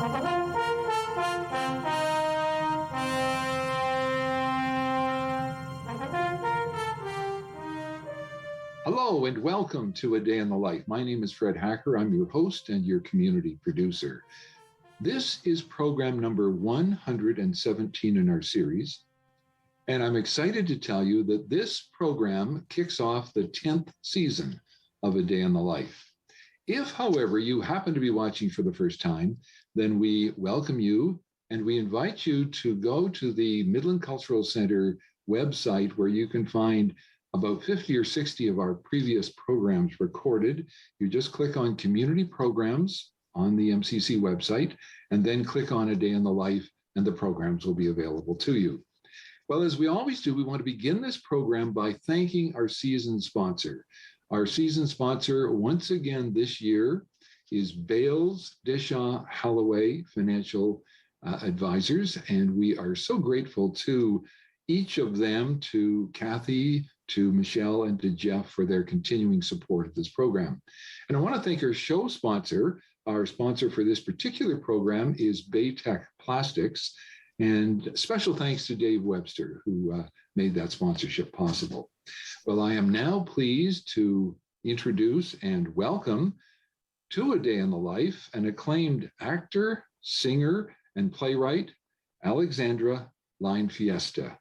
Hello and welcome to A Day in the Life. My name is Fred Hacker. I'm your host and your community producer. This is program number 117 in our series, and I'm excited to tell you that this program kicks off the 10th season of A Day in the Life. If, however, you happen to be watching for the first time, then we welcome you and we invite you to go to the Midland Cultural Centre website where you can find about 50 or 60 of our previous programs recorded. You just click on Community Programs on the MCC website, and then click on A Day in the Life, and the programs will be available to you. Well, as we always do, we want to begin this program by thanking our season sponsor. Our season sponsor, once again this year, is Bales Dishaw Halloway Financial Advisors, and we are so grateful to each of them, to Kathy, to Michelle, and to Jeff for their continuing support of this program. And I want to thank our show sponsor. Our sponsor for this particular program is Baytech Plastics, and special thanks to Dave Webster, who made that sponsorship possible. Well, I am now pleased to introduce and welcome to A Day in the Life an acclaimed actor, singer, and playwright, Alexandra Lainfiesta.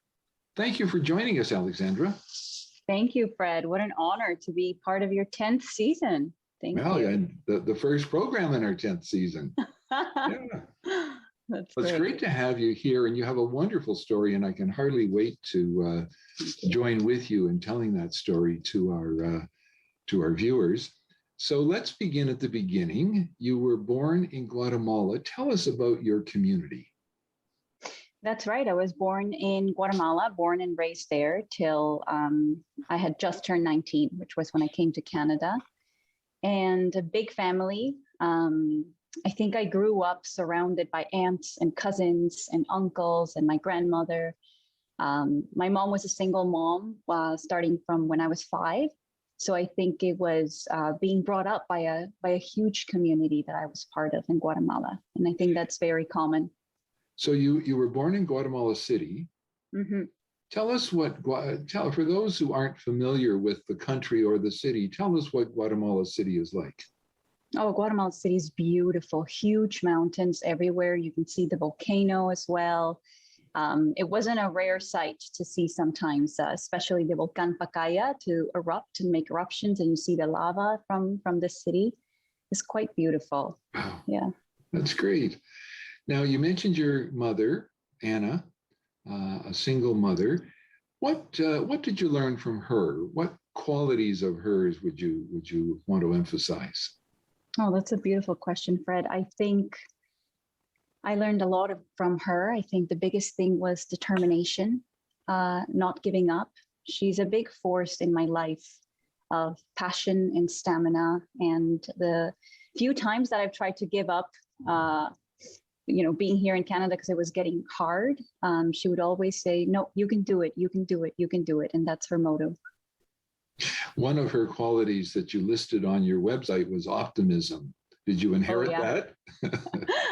Thank you for joining us, Alexandra. Thank you, Fred. What an honor to be part of your 10th season. Thank you. And the first program in our 10th season. Yeah. That's It's great to have you here, and you have a wonderful story, and I can hardly wait to join with you in telling that story to our viewers. So let's begin at the beginning. You were born in Guatemala. Tell us about your community. That's right. I was born in Guatemala, born and raised there till I had just turned 19, which was when I came to Canada. And a big family. I think I grew up surrounded by aunts and cousins and uncles and my grandmother. My mom was a single mom starting from when I was 5. So I think it was being brought up by a huge community that I was part of in Guatemala. And I think that's very common. So you were born in Guatemala City. Mm-hmm. Tell us for those who aren't familiar with the country or the city, tell us what Guatemala City is like. Oh, Guatemala City is beautiful, huge mountains everywhere. You can see the volcano as well. It wasn't a rare sight to see sometimes, especially the Volcan Pacaya to erupt and make eruptions, and you see the lava from the city. It's quite beautiful. Wow. Yeah. That's great. Now, you mentioned your mother, Anna, a single mother. What did you learn from her? What qualities of hers would you want to emphasize? Oh, that's a beautiful question, Fred. I think I learned a lot from her. I think the biggest thing was determination, not giving up. She's a big force in my life of passion and stamina. And the few times that I've tried to give up, being here in Canada because it was getting hard, she would always say, no, you can do it, you can do it, you can do it. And that's her motto. One of her qualities that you listed on your website was optimism. Did you inherit that?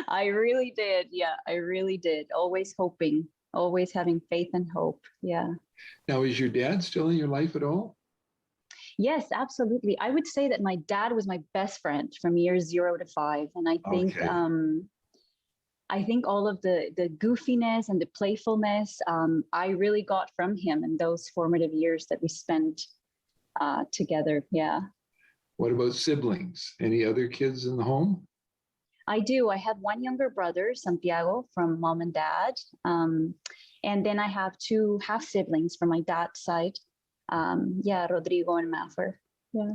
I really did. Yeah, I really did. Always hoping, always having faith and hope. Yeah. Now, is your dad still in your life at all? Yes, absolutely. I would say that my dad was my best friend from years 0 to 5. And I think, I think all of the goofiness and the playfulness I really got from him in those formative years that we spent together. Yeah. What about siblings? Any other kids in the home? I do. I have one younger brother, Santiago, from mom and dad. And then I have 2 half siblings from my dad's side. Rodrigo and Maffer. Yeah.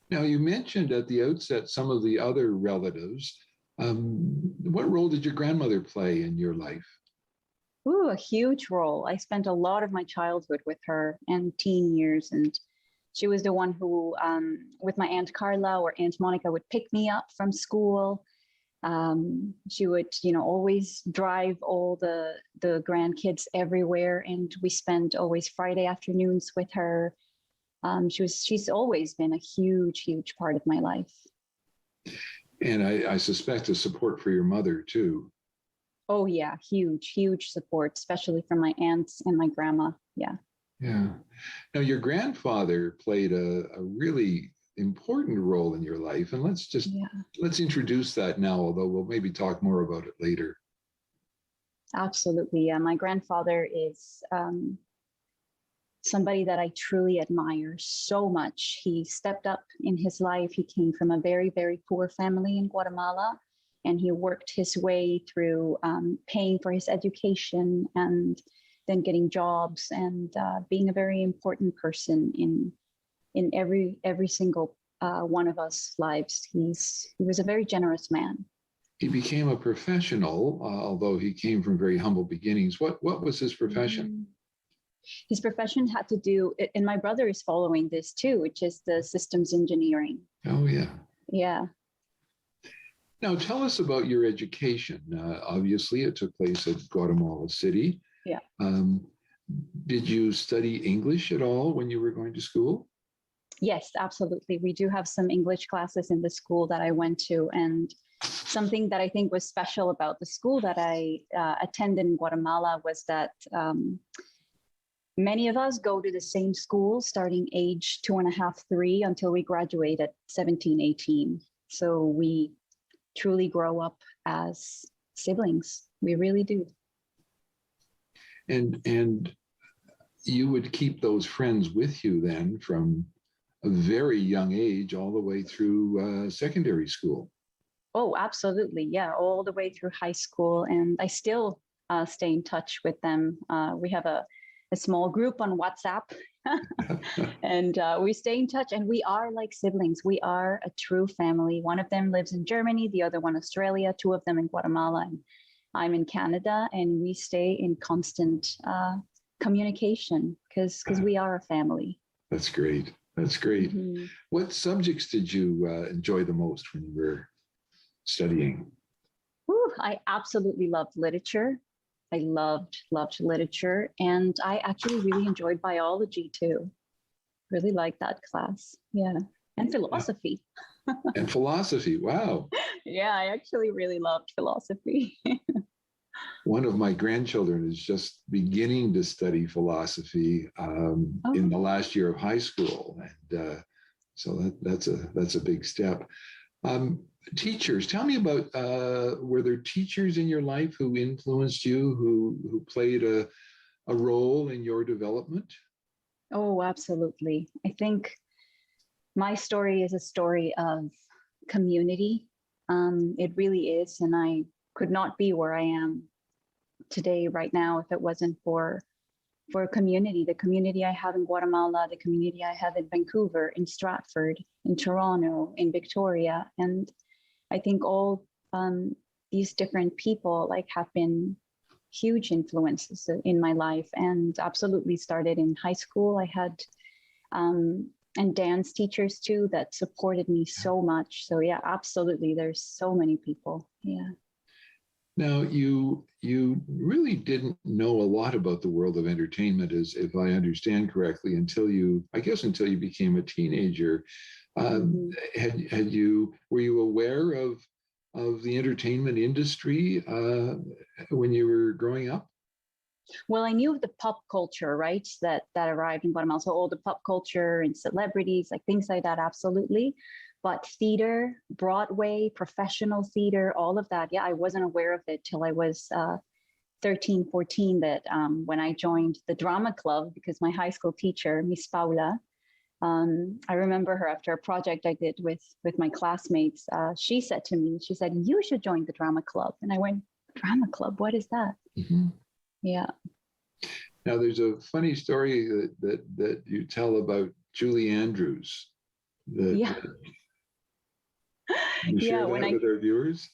Now, you mentioned at the outset some of the other relatives. What role did your grandmother play in your life? Ooh, a huge role. I spent a lot of my childhood with her and teen years, and she was the one who, with my Aunt Carla or Aunt Monica, would pick me up from school. She would, always drive all the grandkids everywhere, and we spent always Friday afternoons with her. She's always been a huge, huge part of my life. And I suspect a support for your mother too. Oh yeah, huge support, especially from my aunts and my grandma. Yeah. Yeah. Now, your grandfather played a really important role in your life, and Yeah, let's introduce that now. Although we'll maybe talk more about it later. absolutely. Yeah, my grandfather is somebody that I truly admire so much. He stepped up in his life. He came from a very poor family in Guatemala, and he worked his way through paying for his education and then getting jobs and being a very important person in every single one of us lives. He was a very generous man. He became a professional, although he came from very humble beginnings. What was his profession? Mhm. His profession had to do, and my brother is following this too, which is the systems engineering. Oh, yeah. Yeah. Now, tell us about your education. Obviously, it took place at Guatemala City. Yeah. Did you study English at all when you were going to school? Yes, absolutely. We do have some English classes in the school that I went to. And something that I think was special about the school that I attended in Guatemala was that many of us go to the same school starting age 2.5, 3 until we graduate at 17, 18. So we truly grow up as siblings. We really do. And you would keep those friends with you then from a very young age all the way through secondary school. Oh, absolutely. Yeah, all the way through high school. And I still stay in touch with them. We have a small group on WhatsApp and we stay in touch, and we are like siblings. We are a true family. One of them lives in Germany, the other one Australia, two of them in Guatemala, and I'm in Canada, and we stay in constant communication because we are a family. That's great. That's great. Mm-hmm. What subjects did you enjoy the most when you were studying? I absolutely loved literature. I loved literature, and I actually really enjoyed biology too. Really liked that class. Yeah, and philosophy. And philosophy. Wow. Yeah, I actually really loved philosophy. One of my grandchildren is just beginning to study philosophy in the last year of high school, and so that's a big step. Teachers, tell me about were there teachers in your life who influenced you, who played a role in your development? Oh, absolutely. I think my story is a story of community. It really is, and I could not be where I am today, right now, if it wasn't for community, the community I have in Guatemala, the community I have in Vancouver, in Stratford, in Toronto, in Victoria. And I think all these different people like have been huge influences in my life, and absolutely started in high school. I had and dance teachers too that supported me so much. So yeah, absolutely. There's so many people. Yeah. Now, you really didn't know a lot about the world of entertainment, as if I understand correctly, until you became a teenager. Were you aware of the entertainment industry when you were growing up? Well, I knew of the pop culture, right, that arrived in Guatemala. So all the pop culture and celebrities, like things like that, absolutely. But theater, Broadway, professional theater, all of that, yeah, I wasn't aware of it till I was 13, 14, that when I joined the drama club, because my high school teacher, Miss Paula, I remember her after a project I did with my classmates. She said to me, she said, "You should join the drama club." And I went, "Drama club? What is that?" Mm-hmm. Yeah. Now, there's a funny story that you tell about Julie Andrews. Yeah. Can you share that with our viewers?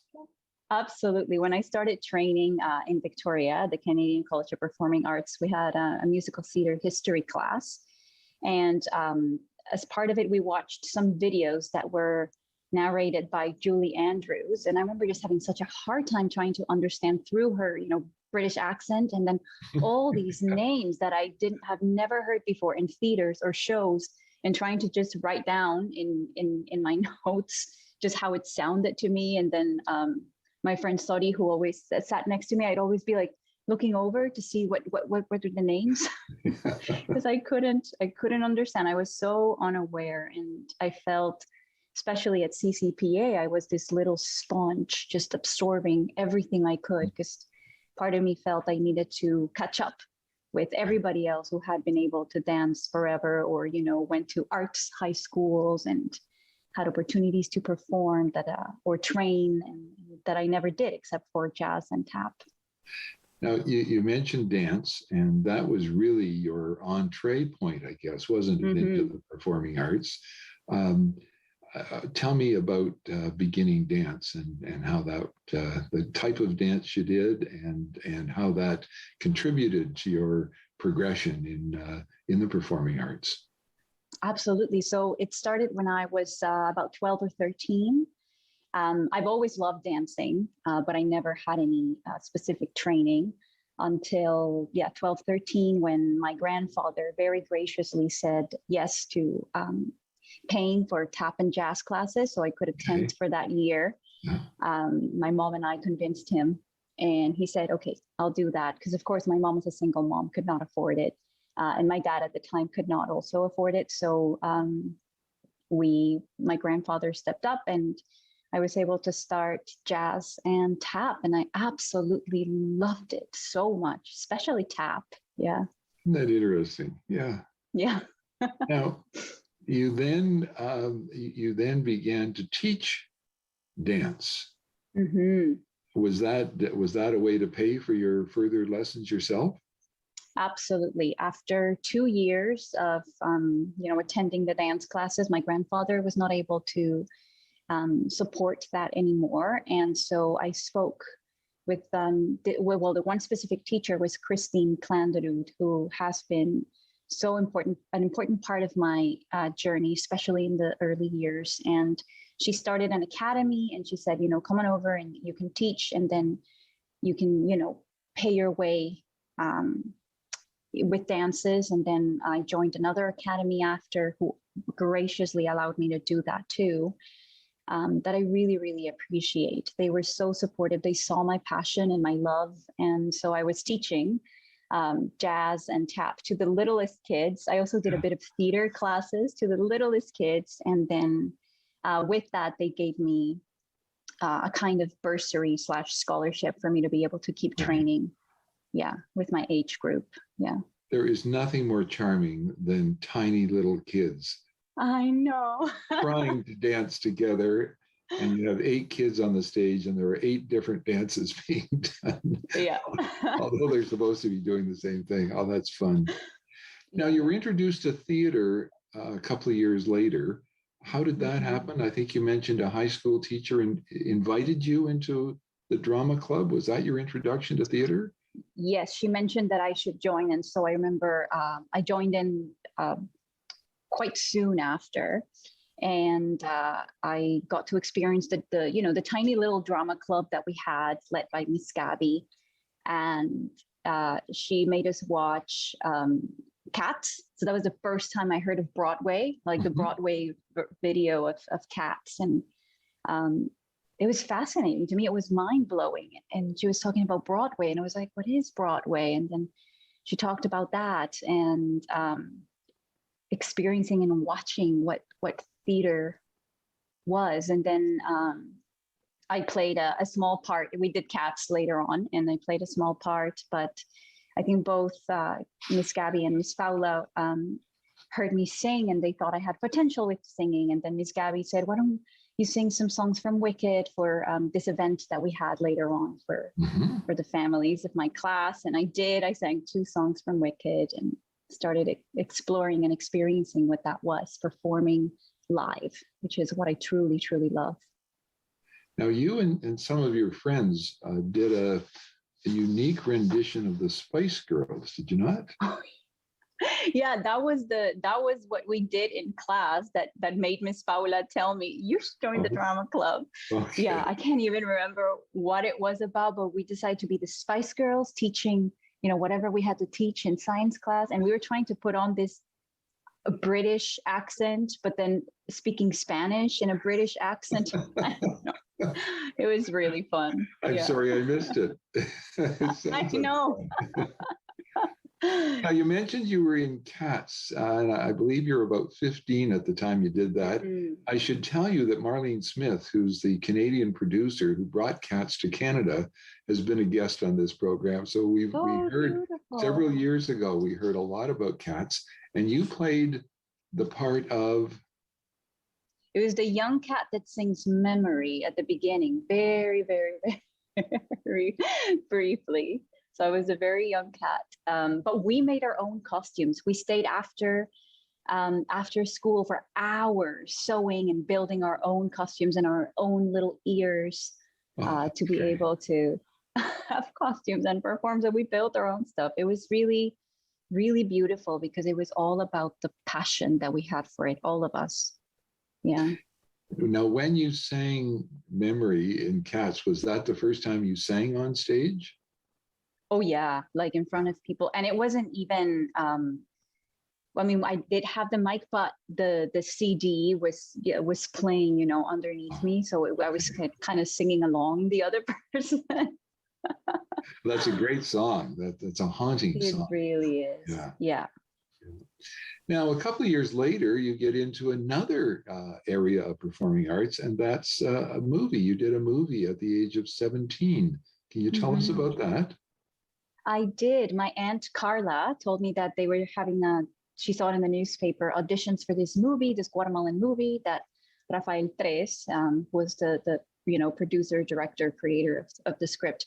Absolutely. When I started training in Victoria, the Canadian College of Performing Arts, we had a musical theater history class. And as part of it, we watched some videos that were narrated by Julie Andrews. And I remember just having such a hard time trying to understand through her, British accent, and then all these names that I have never heard before in theaters or shows, and trying to just write down in my notes just how it sounded to me. And then my friend Sodi, who always sat next to me, I'd always be like looking over to see what are the names, because I couldn't understand. I was so unaware, and I felt, especially at CCPA, I was this little sponge, just absorbing everything I could, because part of me felt I needed to catch up with everybody else who had been able to dance forever, or, you know, went to arts high schools and had opportunities to perform or train, and that I never did except for jazz and tap. Now, you mentioned dance, and that was really your entree point, I guess, wasn't it, into the performing arts? Tell me about beginning dance and how that, the type of dance you did, and how that contributed to your progression in the performing arts. Absolutely. So it started when I was about 12 or 13. I've always loved dancing, but I never had any specific training until 12, 13, when my grandfather very graciously said yes to paying for tap and jazz classes so I could attend for that year. My mom and I convinced him, and he said, okay, I'll do that. Because of course my mom was a single mom, could not afford it. And my dad at the time could not also afford it. So my grandfather stepped up, and I was able to start jazz and tap, and I absolutely loved it so much, especially tap. Yeah. Isn't that interesting? Yeah. Yeah. Now, you then began to teach dance. Was that a way to pay for your further lessons yourself? Absolutely. After 2 years of attending the dance classes, my grandfather was not able to support that anymore, and so I spoke with the one specific teacher was Christine Clanderud, who has been an important part of my journey, especially in the early years. And she started an academy, and she said, come on over and you can teach, and then you can, pay your way with dances. And then I joined another academy after, who graciously allowed me to do that too. That I really, really appreciate. They were so supportive. They saw my passion and my love. And so I was teaching jazz and tap to the littlest kids. I also did a bit of theater classes to the littlest kids. And then with that, they gave me a kind of bursary / scholarship for me to be able to keep training. Yeah, with my age group. Yeah. There is nothing more charming than tiny little kids. I know. Trying to dance together, and you have 8 kids on the stage, and there are 8 different dances being done. Yeah. Although they're supposed to be doing the same thing. Oh, that's fun. Now, you were introduced to theater a couple of years later. How did that happen? I think you mentioned a high school teacher invited you into the drama club. Was that your introduction to theater? Yes, she mentioned that I should join. And so I remember I joined in quite soon after, and I got to experience the tiny little drama club that we had, led by Miss Gabby, and she made us watch Cats. So that was the first time I heard of Broadway, like the Broadway video of Cats, and it was fascinating to me. It was mind blowing, and she was talking about Broadway, and I was like, "What is Broadway?" And then she talked about that, and experiencing and watching what theater was. And then I played a small part. We did Cats later on, and I played a small part, but I think both Miss Gabby and Miss Paula heard me sing, and they thought I had potential with singing. And then Miss Gabby said, why don't you sing some songs from Wicked for this event that we had later on for the families of my class? And I did. I sang 2 songs from Wicked, and started exploring and experiencing what that was, performing live, which is what I truly, truly love. Now, you and some of your friends did a unique rendition of the Spice Girls, did you not? Yeah, that was what we did in class that made Miss Paula tell me, you should join the drama club. Okay. Yeah, I can't even remember what it was about, but we decided to be the Spice Girls, teaching whatever we had to teach in science class. And we were trying to put on this a British accent, but then speaking Spanish in a British accent. I don't know. It was really fun. I'm Yeah. sorry I missed it. I know. Now, you mentioned you were in Cats, and I believe you're about 15 at the time you did that. I should tell you that Marlene Smith, who's the Canadian producer who brought Cats to Canada, has been a guest on this program. So we heard beautiful. several years ago, we heard a lot about Cats, and you played the part of. It was the young cat that sings Memory at the beginning, very, very, very briefly. So I was a very young cat, but we made our own costumes. We stayed after school for hours sewing and building our own costumes and our own little ears to be able to have costumes and perform. So we built our own stuff. It was really, really beautiful because it was all about the passion that we had for it, all of us. Yeah. Now, when you sang Memory in Cats, was that the first time you sang on stage? Oh yeah, like in front of people. And it wasn't even I mean, I did have the mic, but the CD was playing, underneath me. So I was kind of singing along the other person. That's a great song. That's a haunting song. It really is. Yeah. Now, a couple of years later, you get into another area of performing arts, and that's a movie. You did a movie at the age of 17. Can you tell us about that? I did. My aunt Carla told me that they were having she saw it in the newspaper, auditions for this movie, this Guatemalan movie that Rafael Tres was the producer, director, creator of the script,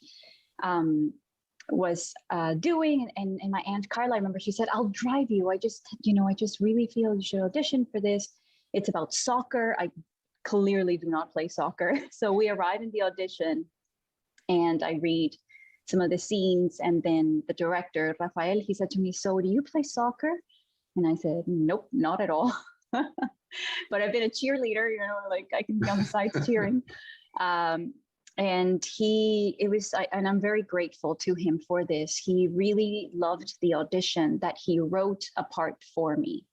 was doing. And my aunt Carla, I remember she said, I'll drive you. I just really feel you should audition for this. It's about soccer. I clearly do not play soccer. So we arrive in the audition and I read some of the scenes. And then the director, Rafael, he said to me, so do you play soccer? And I said, nope, not at all. But I've been a cheerleader, like I can be on the sides cheering. And I'm very grateful to him for this. He really loved the audition that he wrote a part for me.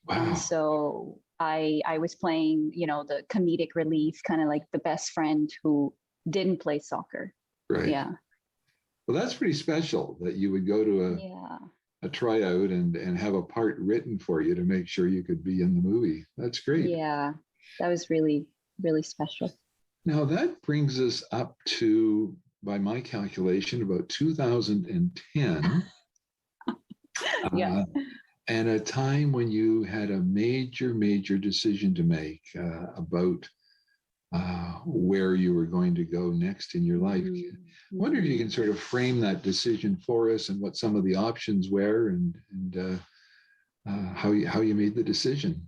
Wow. And so I was playing, the comedic relief, kind of like the best friend who didn't play soccer. Right. Yeah. Well, that's pretty special that you would go to a tryout and have a part written for you to make sure you could be in the movie. That's great. Yeah, that was really, really special. Now that brings us up to, by my calculation, about 2010. Yeah. And a time when you had a major, major decision to make about where you were going to go next in your life. I wonder if you can sort of frame that decision for us and what some of the options were and how you made the decision.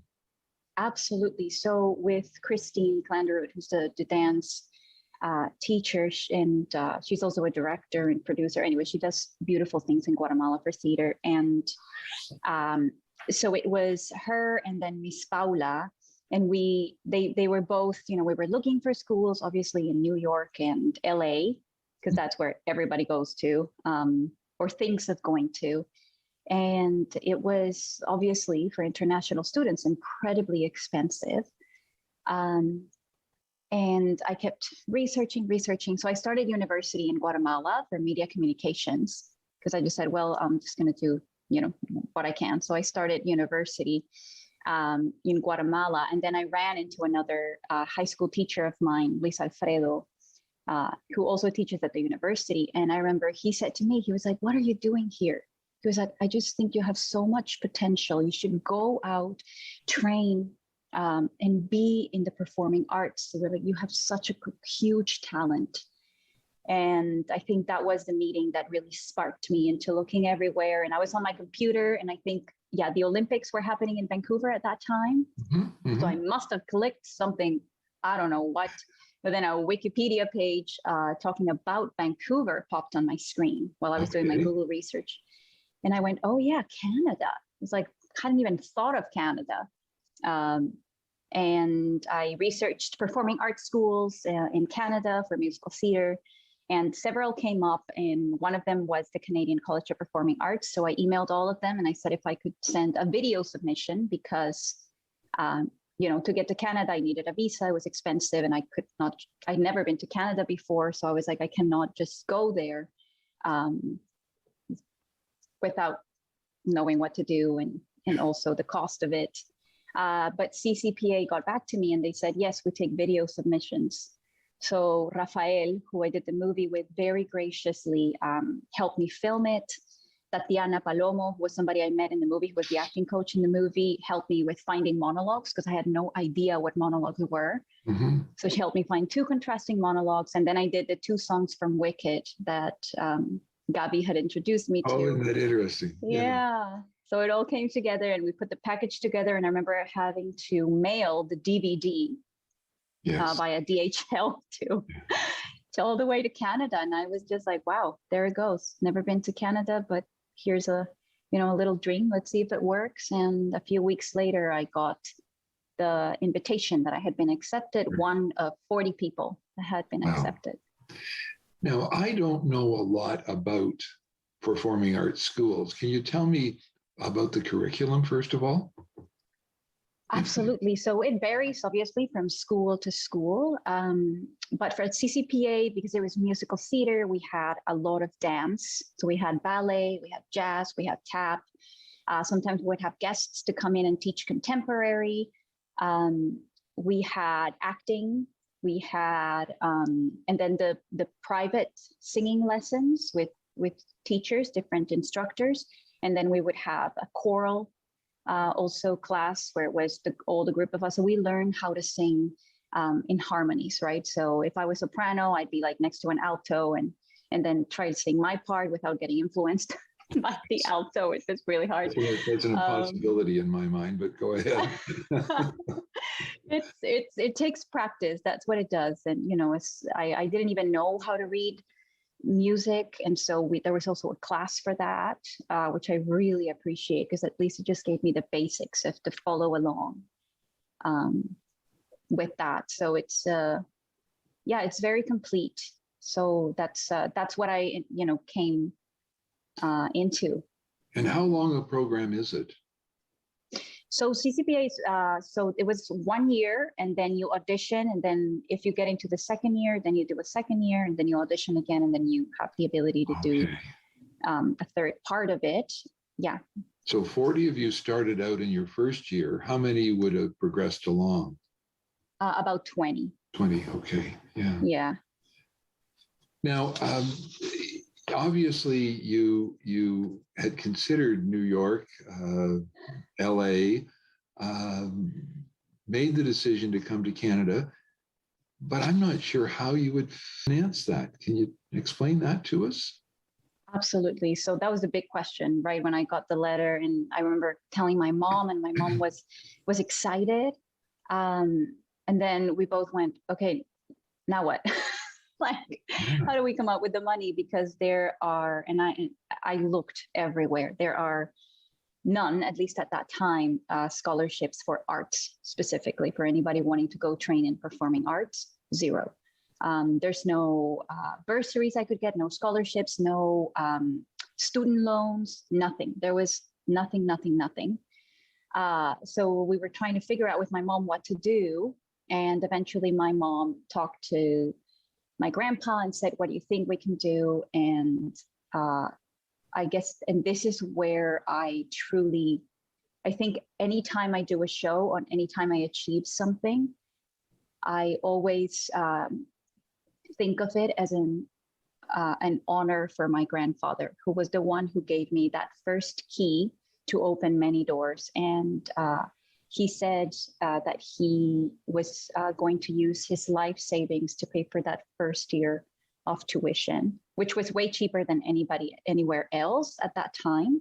Absolutely. So with Christine Klanderud, who's the dance teacher, and she's also a director and producer. Anyway, she does beautiful things in Guatemala for theater. And so it was her and then Miss Paula. And they were both, we were looking for schools, obviously in New York and LA, because that's where everybody goes to or thinks of going to. And it was obviously for international students, incredibly expensive. And I kept researching. So I started university in Guatemala for media communications because I just said, well, I'm just going to do, what I can. So I started university in Guatemala. And then I ran into another high school teacher of mine, Luis Alfredo, who also teaches at the university. And I remember he said to me, he was like, what are you doing here? He was like, I just think you have so much potential. You should go out, train, and be in the performing arts. Really, you have such a huge talent. And I think that was the meeting that really sparked me into looking everywhere. And I was on my computer, and I think, the Olympics were happening in Vancouver at that time. So I must have clicked something, I don't know what, but then a Wikipedia page talking about Vancouver popped on my screen while I was doing my Google research. And I went, oh yeah, Canada. It's like, I hadn't even thought of Canada. And I researched performing arts schools in Canada for musical theater. And several came up, and one of them was the Canadian College of Performing Arts. So I emailed all of them and I said if I could send a video submission because, to get to Canada, I needed a visa. It was expensive and I'd never been to Canada before. So I was like, I cannot just go there without knowing what to do and also the cost of it. But CCPA got back to me and they said, yes, we take video submissions. So Rafael, who I did the movie with, very graciously helped me film it. Tatiana Palomo, who was somebody I met in the movie, who was the acting coach in the movie, helped me with finding monologues because I had no idea what monologues were. Mm-hmm. So she helped me find 2 contrasting monologues. And then I did the 2 songs from Wicked that Gabi had introduced me to. Oh, isn't that interesting? Yeah. So it all came together and we put the package together. And I remember having to mail the DVD via DHL to all the way to Canada. And I was just like, wow, there it goes. Never been to Canada, but here's a little dream. Let's see if it works. And a few weeks later, I got the invitation that I had been accepted, one of 40 people that had been accepted. Now, I don't know a lot about performing arts schools. Can you tell me about the curriculum, first of all? Absolutely. So it varies, obviously, from school to school. But for CCPA, because there was musical theater, we had a lot of dance. So we had ballet, we had jazz, we had tap. Sometimes we would have guests to come in and teach contemporary. We had acting. We had, and then the private singing lessons with teachers, different instructors. And then we would have a choral also class where it was all the group of us. So we learned how to sing in harmonies, right? So if I was soprano, I'd be like next to an alto and then try to sing my part without getting influenced by the alto. It's just really hard. That's an impossibility in my mind, but go ahead. It takes practice. That's what it does. And, I didn't even know how to read music, and so there was also a class for that, which I really appreciate because at least it just gave me the basics to follow along with that. So it's it's very complete. So that's what I came into. And how long a program is it? So CCPA, so it was 1 year, and then you audition, and then if you get into the second year, then you do a second year, and then you audition again, and then you have the ability to do a third part of it. Yeah. So 40 of you started out in your first year. How many would have progressed along? About 20. 20, okay, yeah. Yeah. Now, obviously, you had considered New York, LA, made the decision to come to Canada, but I'm not sure how you would finance that. Can you explain that to us? Absolutely. So that was a big question, right? When I got the letter, and I remember telling my mom, and my mom was excited. And then we both went, okay, now what? How do we come up with the money? Because there are, and I looked everywhere. There are none, at least at that time, scholarships for arts, specifically for anybody wanting to go train in performing arts. 0. There's no bursaries I could get, no scholarships, no student loans, nothing. There was nothing. So we were trying to figure out with my mom what to do. And eventually my mom talked to my grandpa and said, what do you think we can do? And I guess, and this is where I think anytime I do a show, or anytime I achieve something, I always think of it as an honor for my grandfather, who was the one who gave me that first key to open many doors. And he said that he was going to use his life savings to pay for that first year of tuition, which was way cheaper than anybody anywhere else at that time.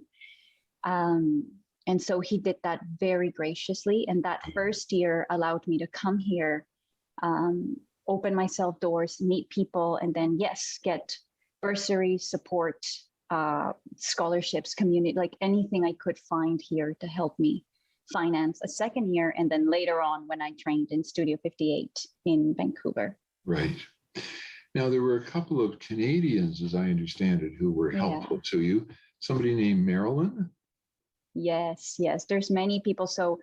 And so he did that very graciously. And that first year allowed me to come here, open myself doors, meet people, and then, yes, get bursary support, scholarships, community, like anything I could find here to help me finance a second year. And then later on, when I trained in Studio 58 in Vancouver. Right. Now, there were a couple of Canadians, as I understand it, who were Yeah. helpful to you. Somebody named Marilyn. Yes, yes. There's many people. So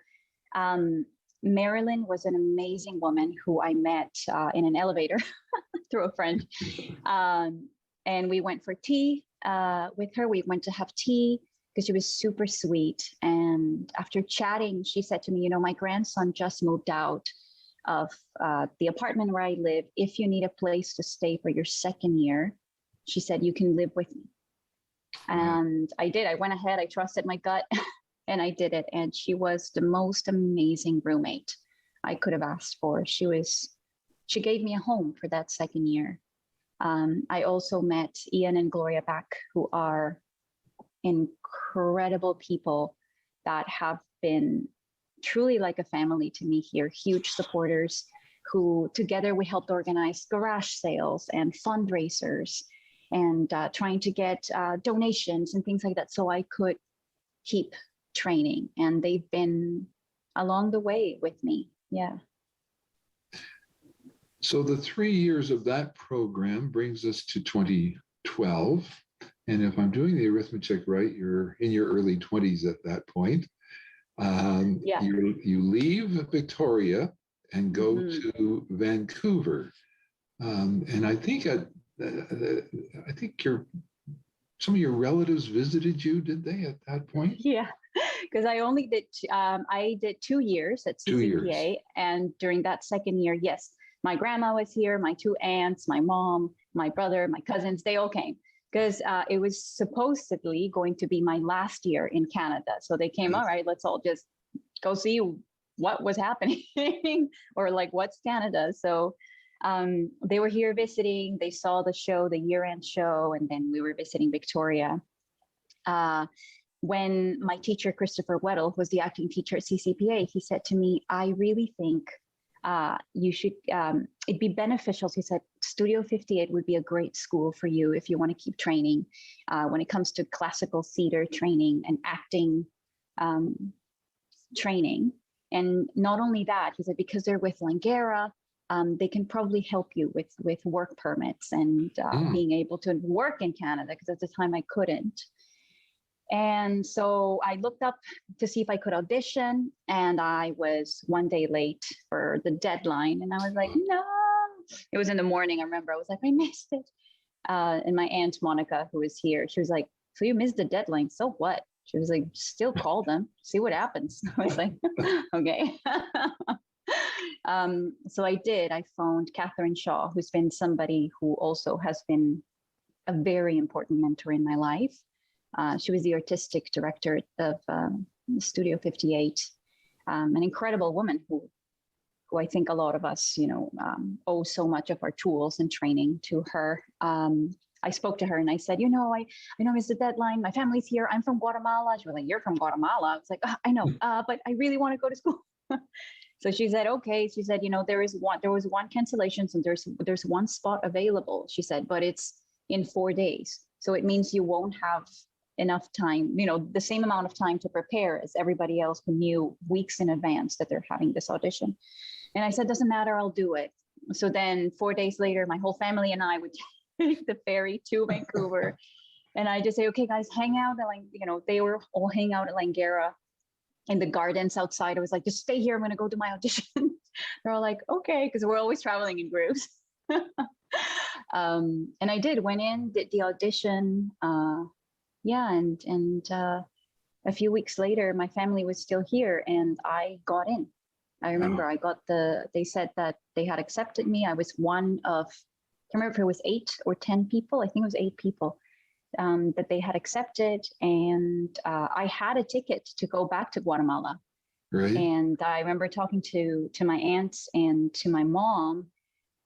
um, Marilyn was an amazing woman who I met in an elevator through a friend. Um, and we went for tea with her. We went to have tea because she was super sweet. And after chatting, she said to me, you know, my grandson just moved out of the apartment where I live. If you need a place to stay for your second year, she said, you can live with me. Wow. And I did. I went ahead, I trusted my gut, and I did it. And she was the most amazing roommate I could have asked for. She gave me a home for that second year. I also met Ian and Gloria Back, who are incredible people that have been truly like a family to me here, huge supporters who together we helped organize garage sales and fundraisers and trying to get donations and things like that so I could keep training. And they've been along the way with me. Yeah. So the 3 years of that program brings us to 2012. And if I'm doing the arithmetic right, you're in your early 20s at that point. Yeah. You leave Victoria and go Mm-hmm. to Vancouver. And I think some of your relatives visited you, did they, at that point? Yeah, because I did 2 years at 2 years. CCPA, and during that second year, yes, my grandma was here, my two aunts, my mom, my brother, my cousins, they all came because it was supposedly going to be my last year in Canada. So they came, all right, let's all just go see what was happening or like what's Canada. So they were here visiting, they saw the show, the year-end show, and then we were visiting Victoria. Uh, when my teacher, Christopher Weddle, who was the acting teacher at CCPA, he said to me, I really think you should, it'd be beneficial. He said, Studio 58 would be a great school for you if you want to keep training when it comes to classical theater training and acting training. And not only that, he said, because they're with Langara, they can probably help you with work permits and being able to work in Canada, because at the time I couldn't. And so I looked up to see if I could audition, and I was one day late for the deadline. And I was like, no, it was in the morning. I remember I was like, I missed it. And my aunt Monica, who was here, she was like, so you missed the deadline. So what? She was like, still call them, see what happens. I was like, okay. So I did. I phoned Catherine Shaw, who's been somebody who also has been a very important mentor in my life. She was the artistic director of Studio 58, an incredible woman who I think a lot of us, owe so much of our tools and training to her. I spoke to her and I said, I know it's the deadline. My family's here. I'm from Guatemala. She was like, you're from Guatemala. I was like, I know, but I really want to go to school. So she said, okay. She said, there was one cancellation, and there's one spot available. She said, but it's in 4 days. So it means you won't have enough time, the same amount of time to prepare as everybody else who knew weeks in advance that they're having this audition. And I said, doesn't matter, I'll do it. So then 4 days later, my whole family and I would take the ferry to Vancouver. And I just say, okay, guys, hang out. And they were all hanging out at Langara in the gardens outside. I was like, just stay here. I'm going to go do my audition. They're all like, okay, because we're always traveling in groups. And I went in, did the audition. And a few weeks later, my family was still here and I got in. I remember they said that they had accepted me. I was one of, I can't remember if it was 8 or 10 people. I think it was 8 people that they had accepted. And I had a ticket to go back to Guatemala. Right. And I remember talking to my aunts and to my mom,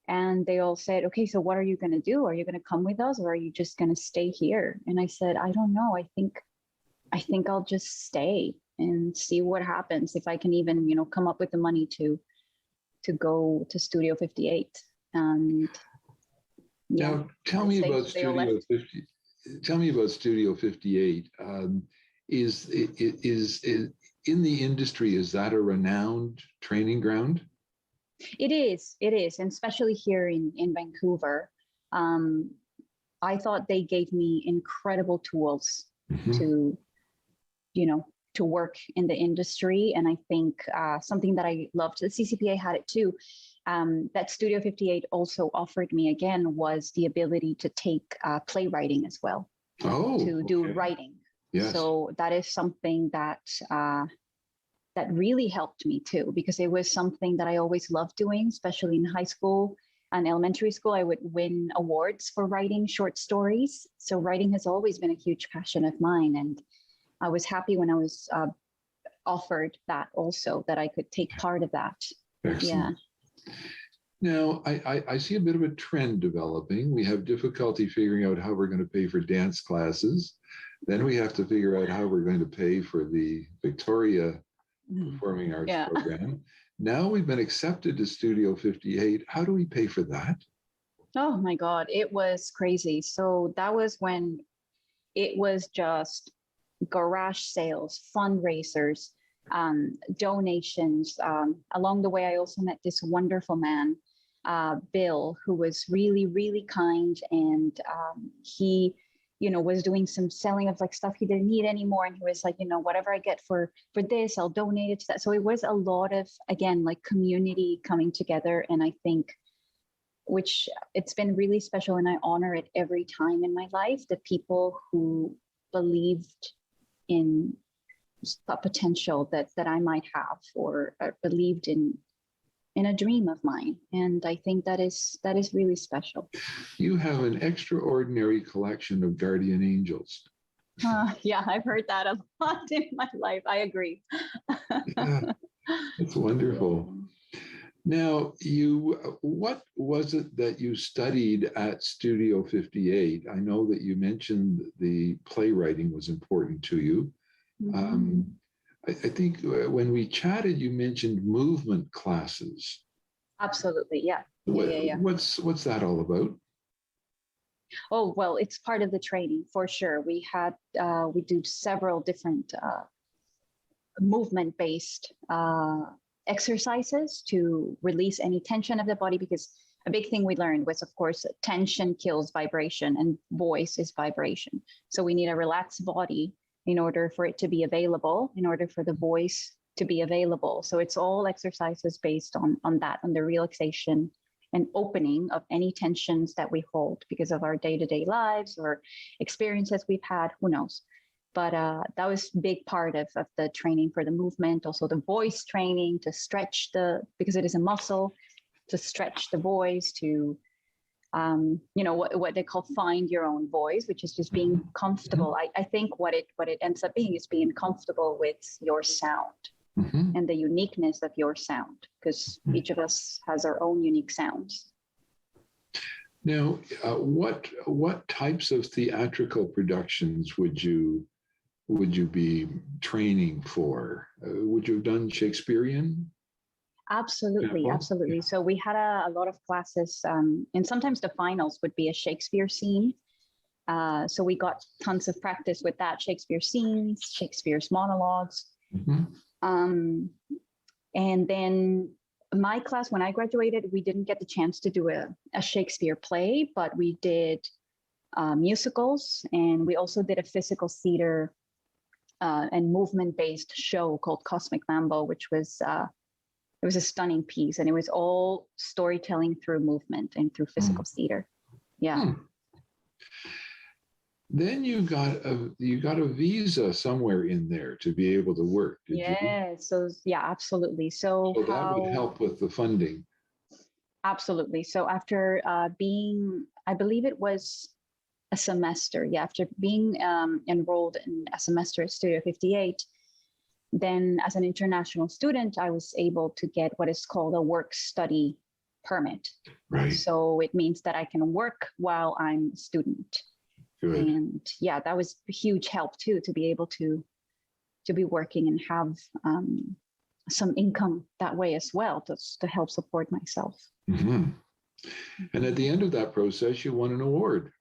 and they all said, okay, so what are you going to do? Are you going to come with us, or are you just going to stay here? And I said, I don't know. I think I'll just stay and see what happens, if I can even, come up with the money to go to Studio 58. And now tell me about Studio 50. Tell me about Studio 58. Is in the industry, is that a renowned training ground? It is, and especially here in Vancouver. I thought they gave me incredible tools to, you know, to work in the industry. And I think something that I loved, the CCPA had it too, that Studio 58 also offered me again was the ability to take playwriting as well, to do writing. Yes. So that is something that that really helped me too, because it was something that I always loved doing, especially in high school and elementary school. I would win awards for writing short stories. So writing has always been a huge passion of mine. And I was happy when I was offered that also, that I could take part of that. Excellent. Yeah. Now, I see a bit of a trend developing. We have difficulty figuring out how we're going to pay for dance classes. Then we have to figure out how we're going to pay for the Victoria Performing Arts program. Now we've been accepted to Studio 58. How do we pay for that? Oh my God, it was crazy. So that was when it was just garage sales, fundraisers, donations. Along the way, I also met this wonderful man, Bill, who was really, really kind. And he, you know, was doing some selling of like stuff he didn't need anymore. And he was like, you know, whatever I get for this, I'll donate it to that. So it was a lot of, again, like community coming together. And I think, which it's been really special, and I honor it every time in my life, the people who believed in the potential that I might have, or believed in a dream of mine. And I think that is really special. You have an extraordinary collection of guardian angels. Yeah, I've heard that a lot in my life. I agree. Yeah, that's wonderful. Now, what was it that you studied at Studio 58? I know that you mentioned the playwriting was important to you. I think when we chatted, you mentioned movement classes. Absolutely, yeah. What's that all about? Oh, well, it's part of the training for sure. We do several different movement-based exercises to release any tension of the body, because a big thing we learned was, of course, tension kills vibration, and voice is vibration. So we need a relaxed body in order for it to be available, in order for the voice to be available. So it's all exercises based on that, on the relaxation and opening of any tensions that we hold because of our day-to-day lives or experiences we've had, who knows. But that was a big part of the training for the movement. Also the voice training to stretch because it is a muscle, to stretch the voice, to, you know, what they call find your own voice, which is just being comfortable. I think what it ends up being is being comfortable with your sound and the uniqueness of your sound, because each of us has our own unique sounds. Now, what types of theatrical productions would you be training for? Would you have done Shakespearean? Absolutely, absolutely. So we had a lot of classes, and sometimes the finals would be a Shakespeare scene. So we got tons of practice with that, Shakespeare scenes, Shakespeare's monologues. And then my class, when I graduated, we didn't get the chance to do a Shakespeare play, but we did musicals, and we also did a physical theater and movement-based show called Cosmic Mambo, which was it was a stunning piece, and it was all storytelling through movement and through physical theater. Yeah. Then you got a visa somewhere in there to be able to work. Did you? So yeah, absolutely. So that would help with the funding. Absolutely. So after being, I believe it was a semester. Yeah, after being enrolled in a semester at Studio 58, then as an international student, I was able to get what is called a work-study permit. Right. So it means that I can work while I'm a student. Good. And yeah, that was a huge help too, to be able to be working and have some income that way as well, to help support myself. And at the end of that process, you won an award.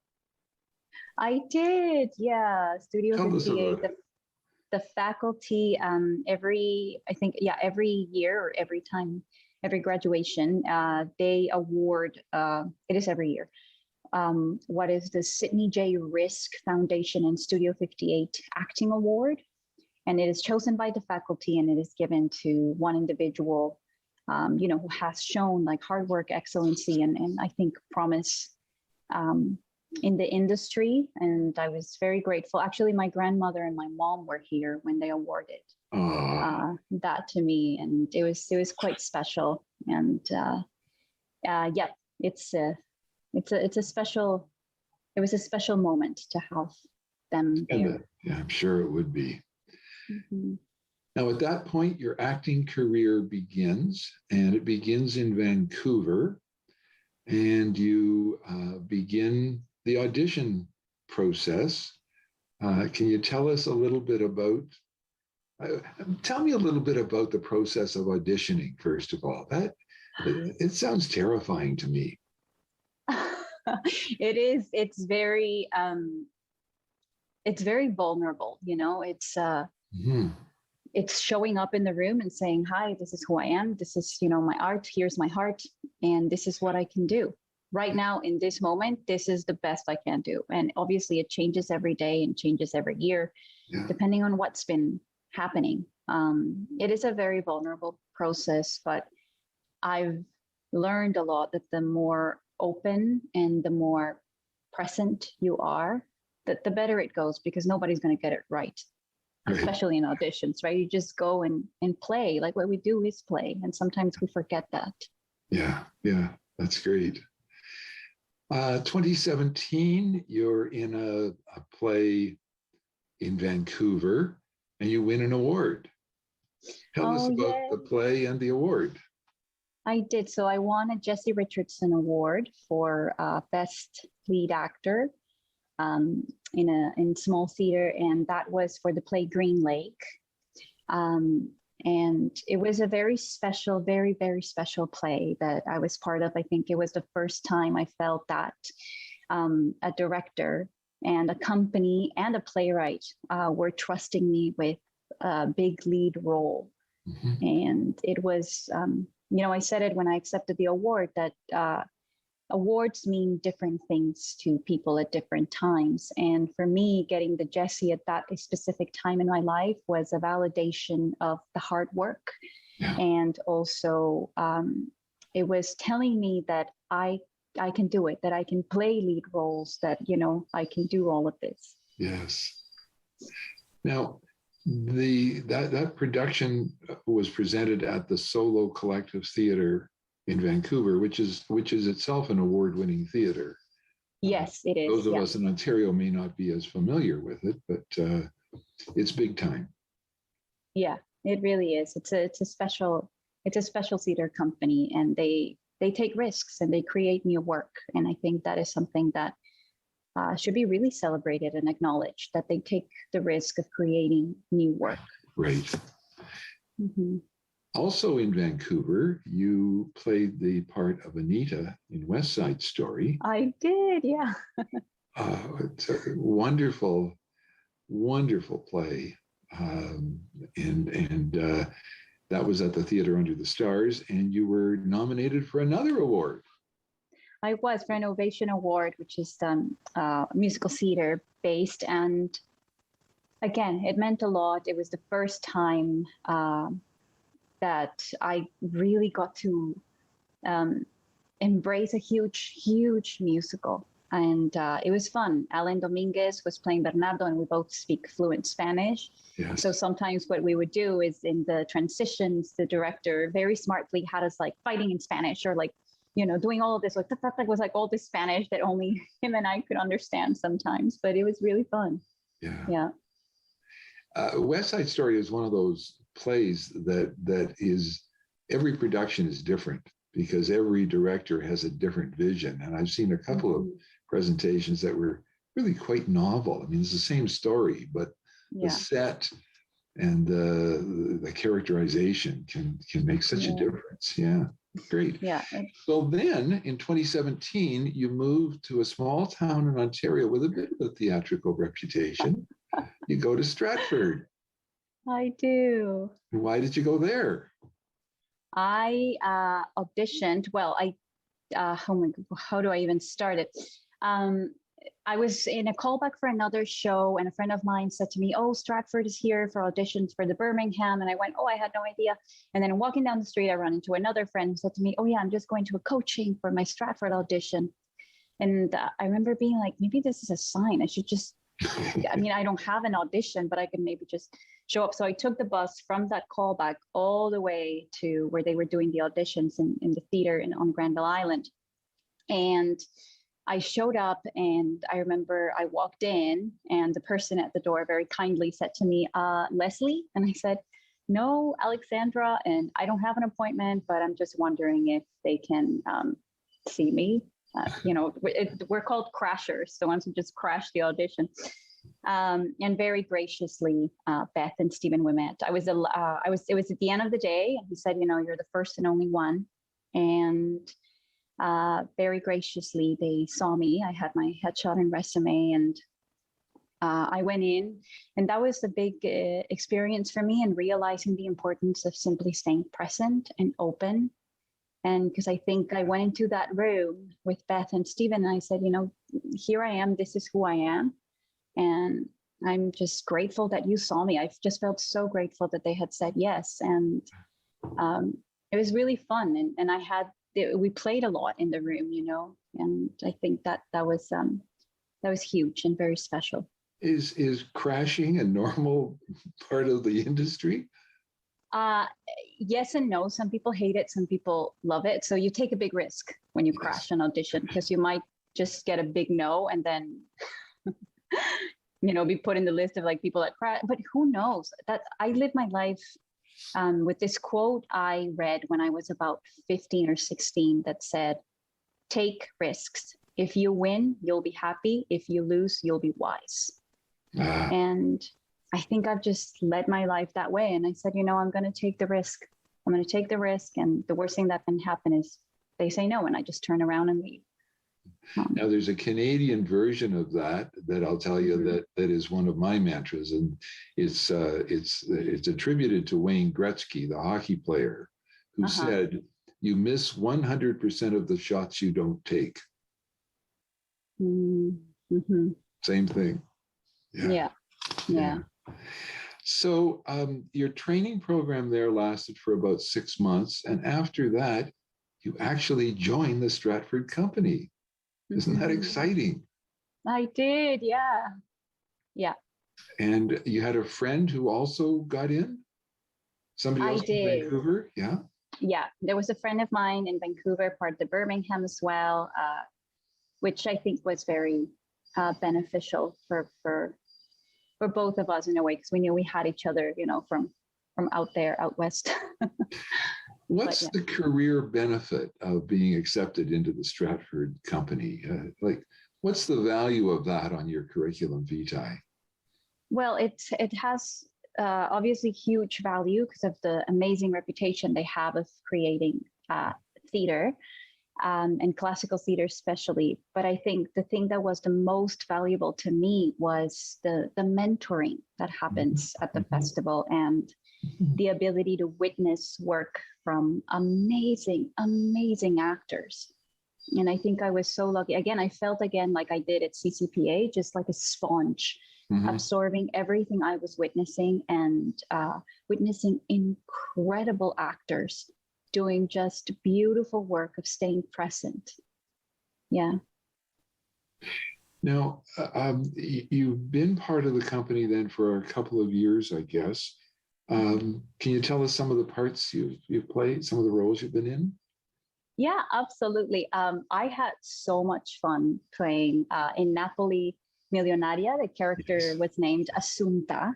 I did, yeah. Studio 58, the faculty every year or every graduation, they award, it is every year, what is the Sidney J. Risk Foundation and Studio 58 Acting Award. And it is chosen by the faculty, and it is given to one individual, who has shown like hard work, excellency, and I think promise in the industry. And I was very grateful. Actually, my grandmother and my mom were here when they awarded that to me, and it was quite special. And it's a special. It was a special moment to have them there. Yeah, I'm sure it would be. Mm-hmm. Now, at that point, your acting career begins, and it begins in Vancouver, and you begin the audition process. Can you tell us a little bit about? Tell me a little bit about the process of auditioning. First of all, it sounds terrifying to me. It is. It's very vulnerable. It's showing up in the room and saying, "Hi, this is who I am. This is, my art. Here's my heart, and this is what I can do right now in this moment. This is the best I can do." And obviously, it changes every day and changes every year, depending on what's been happening. It is a very vulnerable process, but I've learned a lot that the more open and the more present you are, the better it goes, because nobody's going to get it right, especially in auditions, right? You just go and play. Like, what we do is play, and sometimes we forget that. Yeah, that's great. 2017, you're in a play in Vancouver, and you win an award. Tell us about the play and the award. I did. So I won a Jesse Richardson Award for Best Lead Actor in small theater, and that was for the play Green Lake. And it was a very special, very, very special play that I was part of. I think it was the first time I felt that a director and a company and a playwright were trusting me with a big lead role. Mm-hmm. And it was, I said it when I accepted the award, that awards mean different things to people at different times. And for me, getting the Jessie at that specific time in my life was a validation of the hard work. Yeah. And also, it was telling me that I can do it, that I can play lead roles, that, I can do all of this. Yes. Now, that production was presented at the Solo Collective Theatre in Vancouver, which is itself an award-winning theater. Yes, it is. Those of us in Ontario may not be as familiar with it, but it's big time. Yeah, it really is. It's a special theater company, and they take risks and they create new work. And I think that is something that should be really celebrated and acknowledged, that they take the risk of creating new work. Right. Mm-hmm. Also in Vancouver, you played the part of Anita in West Side Story. I did, yeah. It's a wonderful, wonderful play. And that was at the Theatre Under the Stars, and you were nominated for another award. I was, for an Ovation Award, which is musical theater based. And again, it meant a lot. It was the first time that I really got to embrace a huge, huge musical. And it was fun. Alan Dominguez was playing Bernardo, and we both speak fluent Spanish. Yes. So sometimes what we would do is, in the transitions, the director very smartly had us like fighting in Spanish, or like, doing all of this, like was like all this Spanish that only him and I could understand sometimes, but it was really fun. Yeah. West Side Story is one of those plays that is, every production is different, because every director has a different vision. And I've seen a couple of presentations that were really quite novel. I mean, it's the same story, but the set and the characterization can make such a difference. Yeah. Great. Yeah. So then in 2017, you moved to a small town in Ontario with a bit of a theatrical reputation. You go to Stratford. I do. Why did you go there? I auditioned. Well, how do I even start it? Um, I was in a callback for another show, and a friend of mine said to me, "Oh, Stratford is here for auditions for the Birmingham." And I went, "Oh, I had no idea." And then walking down the street, I run into another friend who said to me, "Oh, yeah, I'm just going to a coaching for my Stratford audition." And I remember being like, maybe this is a sign. I should just, I mean, I don't have an audition, but I could maybe just show up. So I took the bus from that callback all the way to where they were doing the auditions in the theater on Granville Island. And I showed up, and I remember I walked in, and the person at the door very kindly said to me, "Leslie?" And I said, "No, Alexandra, and I don't have an appointment, but I'm just wondering if they can see me." We're called crashers, so ones who just crash the audition. And very graciously, Beth and Stephen, we met. It was at the end of the day, and he said, "You're the first and only one." And very graciously, they saw me. I had my headshot and resume, and I went in, and that was a big experience for me, and realizing the importance of simply staying present and open. And because I think I went into that room with Beth and Stephen, and I said, "Here I am. This is who I am. And I'm just grateful that you saw me." I just felt so grateful that they had said yes. And it was really fun. And we played a lot in the room, and I think that was huge and very special. Is crashing a normal part of the industry? Yes and no. Some people hate it, some people love it. So you take a big risk when you crash an audition, because you might just get a big no, and then be put in the list of like people that crash. But who knows? That I live my life with this quote I read when I was about 15 or 16 that said, "Take risks. If you win, you'll be happy. If you lose, you'll be wise." And I think I've just led my life that way. And I said, I'm going to take the risk. I'm going to take the risk. And the worst thing that can happen is they say no, and I just turn around and leave. Now, there's a Canadian version of that I'll tell you that is one of my mantras, and it's attributed to Wayne Gretzky, the hockey player, who said, "You miss 100% of the shots you don't take." Mm-hmm. Same thing. Yeah. So your training program there lasted for about 6 months, and after that, you actually joined the Stratford Company. Isn't that exciting? I did, yeah. And you had a friend who also got in? Somebody else in Vancouver? Yeah. Yeah, there was a friend of mine in Vancouver, part of the Birmingham as well, which I think was very beneficial for both of us in a way, because we knew we had each other, from out there, out west. What's the career benefit of being accepted into the Stratford Company? What's the value of that on your curriculum vitae? Well, it has obviously huge value because of the amazing reputation they have of creating theater. And classical theater especially. But I think the thing that was the most valuable to me was the mentoring that happens at the festival, and the ability to witness work from amazing actors. And I think I was so lucky. Again, I felt like I did at CCPA, just like a sponge, absorbing everything I was witnessing, and witnessing incredible actors doing just beautiful work of staying present. Yeah. Now, you've been part of the company then for a couple of years, I guess. Can you tell us some of the parts you've played, some of the roles you've been in? Yeah, absolutely. I had so much fun playing in Napoli Milionaria. The character was named Assunta.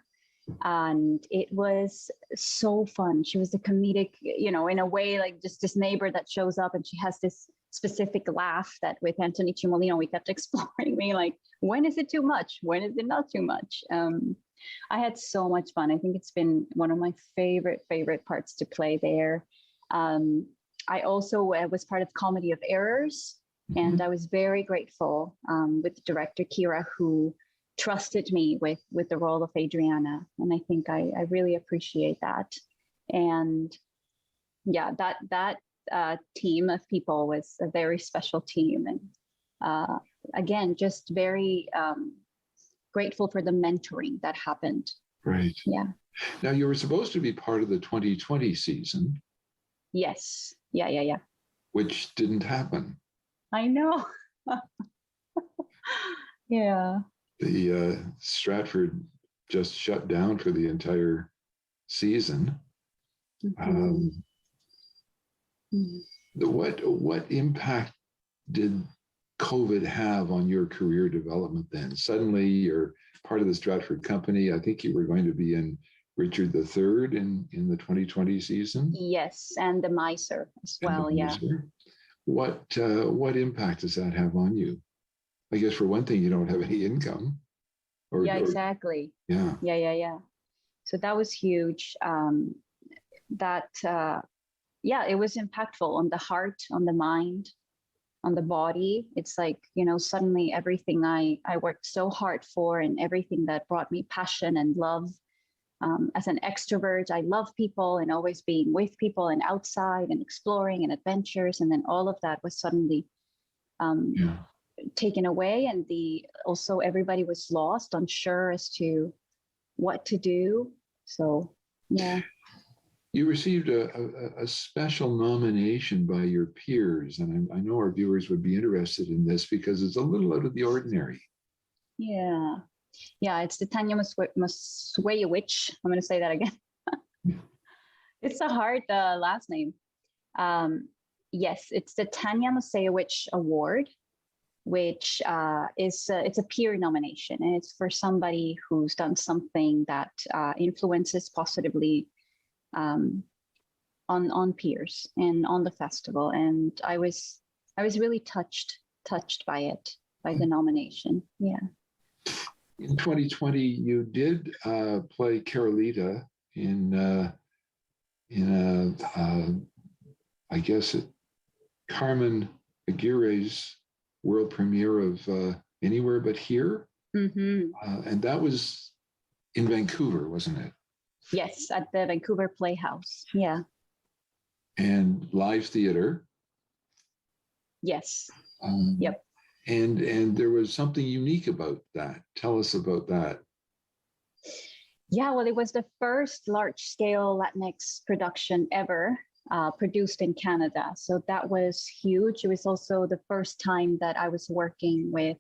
And it was so fun. She was a comedic, in a way, like just this neighbor that shows up, and she has this specific laugh that with Anthony Cimolino, we kept exploring, being like, when is it too much? When is it not too much? I had so much fun. I think it's been one of my favorite parts to play there. I also was part of Comedy of Errors, and I was very grateful with the director, Kira, who trusted me with the role of Adriana. And I think I really appreciate that. And yeah, that team of people was a very special team. And again, just very grateful for the mentoring that happened. Right. Yeah. Now, you were supposed to be part of the 2020 season. Yes. Yeah. Which didn't happen. I know. Yeah. The Stratford just shut down for the entire season. Mm-hmm. What impact did COVID have on your career development then? Suddenly you're part of the Stratford Company. I think you were going to be in Richard III in the 2020 season. Yes, and the Miser as well. Yeah. What impact does that have on you? I guess for one thing, you don't have any income. Yeah, exactly. Yeah. So that was huge. It was impactful on the heart, on the mind, on the body. It's like, suddenly everything I worked so hard for and everything that brought me passion and love. As an extrovert, I love people and always being with people and outside and exploring and adventures. And then all of that was suddenly taken away. And also everybody was lost, unsure as to what to do. So, yeah. You received a special nomination by your peers, and I know our viewers would be interested in this because it's a little out of the ordinary. Yeah, it's the Tanya Mosweyewicz. I'm going to say that again. It's a hard last name. Yes, it's the Tanya Mosweyewicz Award, which it's a peer nomination, and it's for somebody who's done something that influences positively on peers and on the festival. And I was really touched by it, by the nomination. Yeah. In 2020, you did play Carolita in I guess Carmen Aguirre's world premiere of Anywhere But Here. Mm-hmm. And that was in Vancouver, wasn't it? Yes, at the Vancouver Playhouse. Yeah. And live theater. Yes. Yep. And there was something unique about that. Tell us about that. Yeah, well, it was the first large-scale Latinx production ever produced in Canada. So that was huge. It was also the first time that I was working with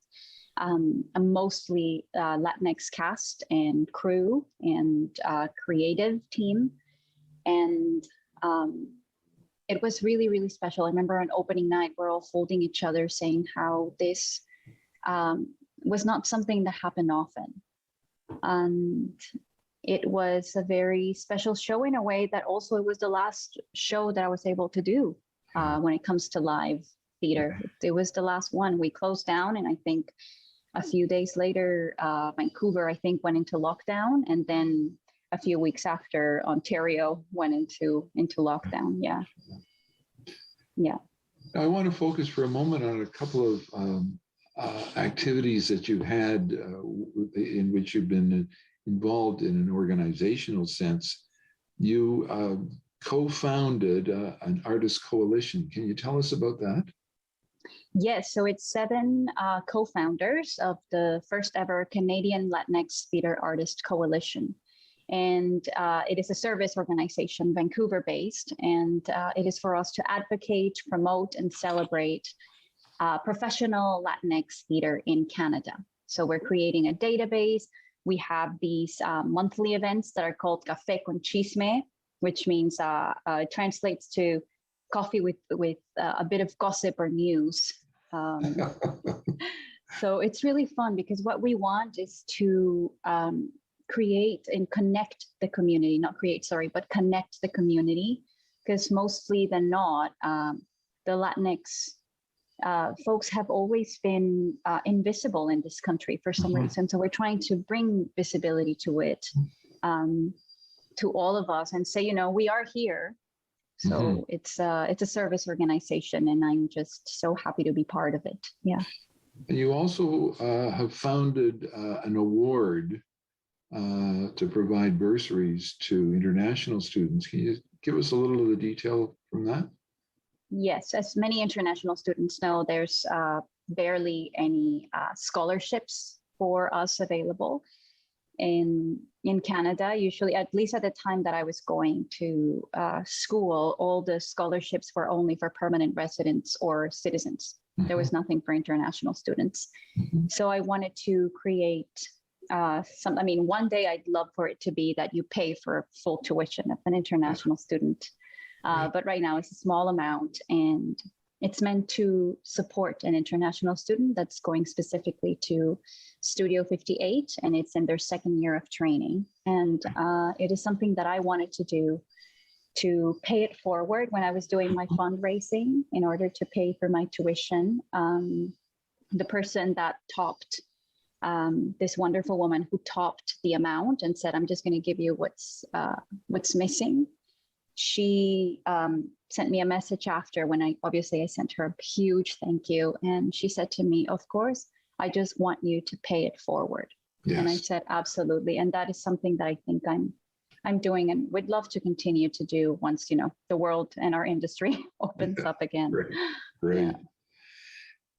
a mostly Latinx cast and crew and creative team. And it was really, really special. I remember on opening night, we're all holding each other saying how this was not something that happened often. And it was a very special show in a way that also it was the last show that I was able to do when it comes to live theater. It was the last one. We closed down, and I think a few days later, Vancouver, I think, went into lockdown, and then a few weeks after, Ontario went into lockdown. Yeah. I want to focus for a moment on a couple of activities that you've had in which you've been involved in an organizational sense. You co-founded an artist coalition. Can you tell us about that? Yes, so it's 7 co-founders of the first ever Canadian Latinx Theatre Artist Coalition. And it is a service organization, Vancouver-based, and it is for us to advocate, promote, and celebrate professional Latinx theater in Canada. So we're creating a database. We have these monthly events that are called Café con Chisme, which means it translates to coffee with a bit of gossip or news. So it's really fun because what we want is to create and connect the community, but connect the community, because mostly than not, the Latinx folks have always been invisible in this country for some reason. So we're trying to bring visibility to it, to all of us, and say, we are here. So it's a service organization, and I'm just so happy to be part of it. Yeah. And you also have founded an award to provide bursaries to international students. Can you give us a little of the detail from that? Yes, as many international students know, there's barely any scholarships for us available in Canada. Usually, at least at the time that I was going to school, all the scholarships were only for permanent residents or citizens. Mm-hmm. There was nothing for international students. Mm-hmm. So I wanted to create one day I'd love for it to be that you pay for full tuition of an international student. But right now it's a small amount, and it's meant to support an international student that's going specifically to Studio 58, and it's in their second year of training. And it is something that I wanted to do to pay it forward when I was doing my fundraising in order to pay for my tuition. The person that topped, this wonderful woman who topped the amount and said, I'm just going to give you what's missing. She sent me a message after, when I sent her a huge thank you. And she said to me, of course, I just want you to pay it forward. Yes. And I said, absolutely. And that is something that I think I'm doing and would love to continue to do once, the world and our industry opens up again. Great. Yeah.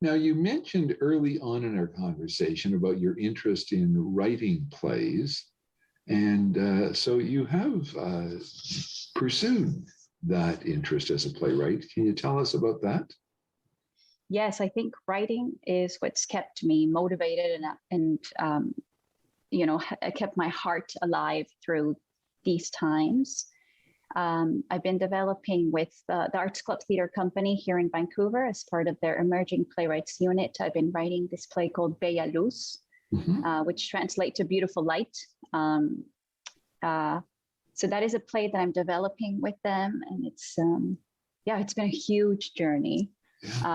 Now, you mentioned early on in our conversation about your interest in writing plays. And so you have pursued that interest as a playwright. Can you tell us about that? Yes, I think writing is what's kept me motivated and kept my heart alive through these times. I've been developing with the Arts Club Theatre Company here in Vancouver as part of their emerging playwrights unit. I've been writing this play called Bella Luz, which translates to beautiful light. So that is a play that I'm developing with them. And it's been a huge journey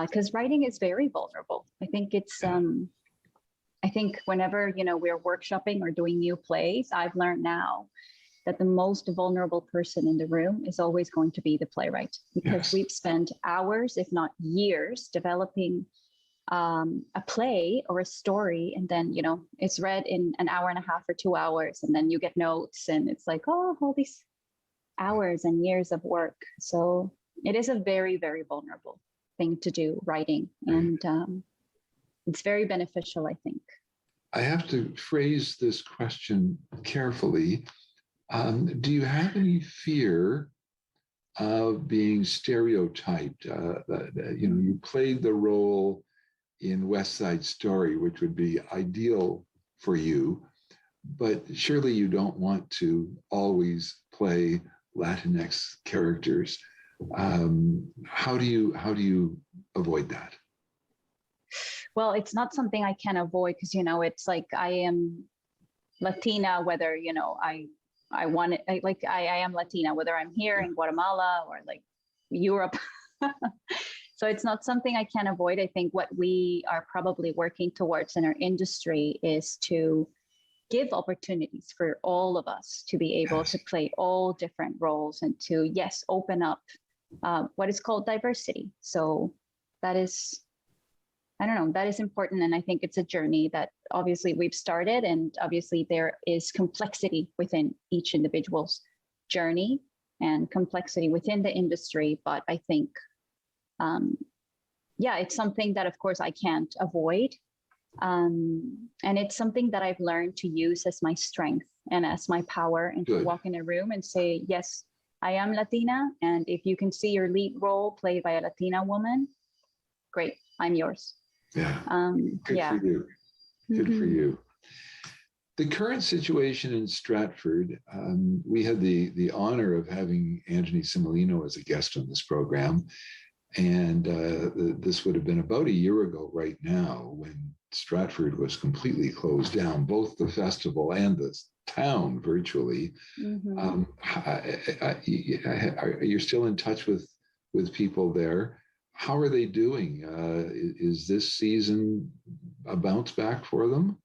because writing is very vulnerable. I think I think whenever, we're workshopping or doing new plays, I've learned now that the most vulnerable person in the room is always going to be the playwright, because we've spent hours, if not years, developing a play or a story, and then it's read in an hour and a half or 2 hours, and then you get notes, and it's like, oh, all these hours and years of work. So it is a very, very vulnerable thing to do, writing, and it's very beneficial, I think. I have to phrase this question carefully. Do you have any fear of being stereotyped? You played the role in West Side Story, which would be ideal for you, but surely you don't want to always play Latinx characters. How do you avoid that? Well, it's not something I can avoid because, it's like I am Latina, whether, I am Latina, whether I'm here in Guatemala or like Europe. So it's not something I can avoid. I think what we are probably working towards in our industry is to give opportunities for all of us to be able to play all different roles and to, open up what is called diversity. So that is, that is important. And I think it's a journey that obviously we've started, and obviously there is complexity within each individual's journey and complexity within the industry. But I think, it's something that, of course, I can't avoid. And it's something that I've learned to use as my strength and as my power, and to walk in a room and say, yes, I am Latina. And if you can see your lead role played by a Latina woman, great, I'm yours. Yeah. Good for you. Good for you. The current situation in Stratford, we had the honor of having Anthony Similino as a guest on this program. And this would have been about a year ago right now, when Stratford was completely closed down, both the festival and the town virtually. You're still in touch with people there. How are they doing? Is this season a bounce back for them?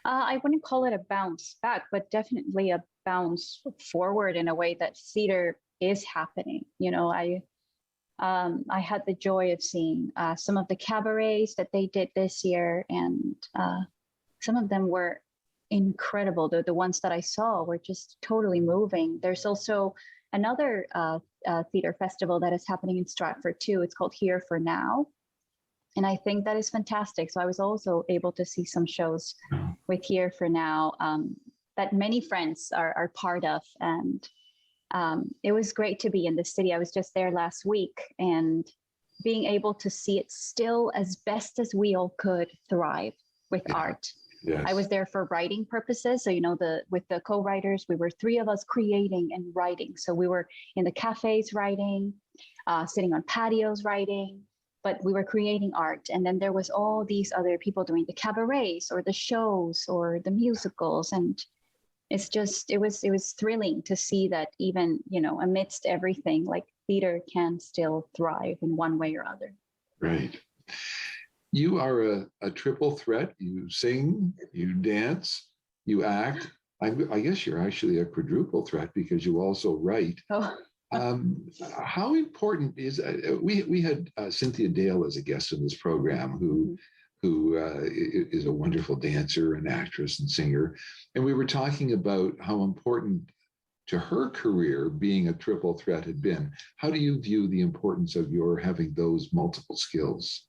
I wouldn't call it a bounce back, but definitely a bounce forward in a way that theater is happening. I had the joy of seeing some of the cabarets that they did this year, and some of them were incredible. The ones that I saw were just totally moving. There's also another theater festival that is happening in Stratford too. It's called Here for Now. And I think that is fantastic. So I was also able to see some shows with Here for Now that many friends are part of. And it was great to be in the city. I was just there last week, and being able to see it still as best as we all could thrive with art. Yes. I was there for writing purposes. So, with the co-writers, we were three of us creating and writing. So we were in the cafes writing, sitting on patios writing, but we were creating art. And then there was all these other people doing the cabarets or the shows or the musicals. And it's just, it was thrilling to see that even, amidst everything, like theater can still thrive in one way or other. Right. You are a triple threat. You sing, you dance, you act. I guess you're actually a quadruple threat because you also write. Oh. How important is we had Cynthia Dale as a guest in this program, who is a wonderful dancer and actress and singer, and we were talking about how important to her career being a triple threat had been. How do you view the importance of your having those multiple skills?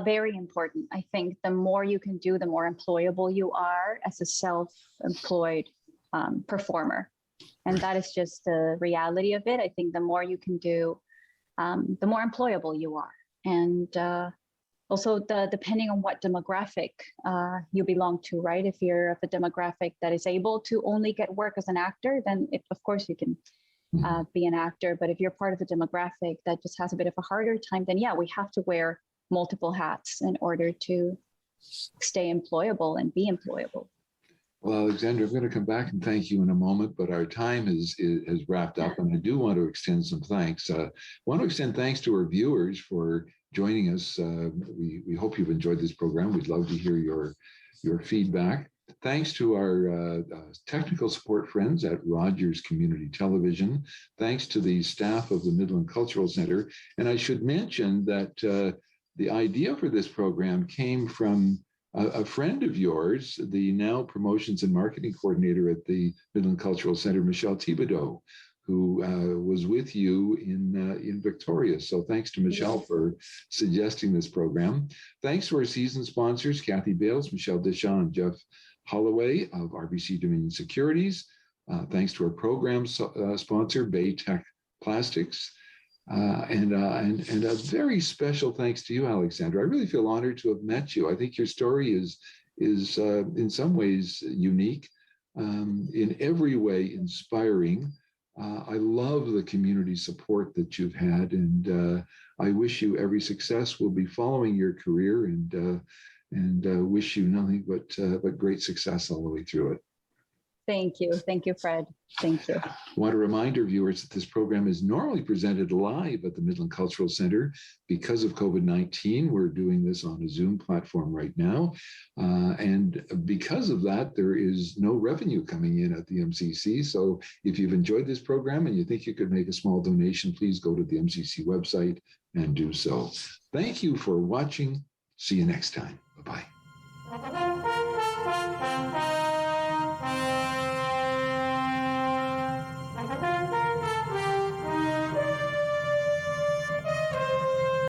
Very important. I think the more you can do, the more employable you are as a self-employed performer. And that is just the reality of it. I think the more you can do, the more employable you are. And also, depending on what demographic you belong to, right? If you're of a demographic that is able to only get work as an actor, then of course you can be an actor. But if you're part of a demographic that just has a bit of a harder time, then yeah, we have to wear multiple hats in order to stay employable and be employable. Well, Alexandra, I'm going to come back and thank you in a moment, but our time is wrapped up, and I do want to extend some thanks. I want to extend thanks to our viewers for joining us. We hope you've enjoyed this program. We'd love to hear your feedback. Thanks to our technical support friends at Rogers Community Television. Thanks to the staff of the Midland Cultural Centre. And I should mention that the idea for this program came from a friend of yours, the now promotions and marketing coordinator at the Midland Cultural Centre, Michelle Thibodeau, who was with you in Victoria. So thanks to Michelle for suggesting this program. Thanks to our season sponsors, Kathy Bales, Michelle Deschamps, and Jeff Holloway of RBC Dominion Securities. Thanks to our program sponsor, Bay Tech Plastics. And a very special thanks to you, Alexandra. I really feel honored to have met you. I think your story is in some ways unique, in every way inspiring. I love the community support that you've had, and I wish you every success. We'll be following your career, and wish you nothing but great success all the way through it. Thank you, Fred. Thank you. I want to remind our viewers that this program is normally presented live at the Midland Cultural Centre. Because of COVID-19, we're doing this on a Zoom platform right now. And because of that, there is no revenue coming in at the MCC. So if you've enjoyed this program and you think you could make a small donation, please go to the MCC website and do so. Thank you for watching. See you next time. Bye-bye.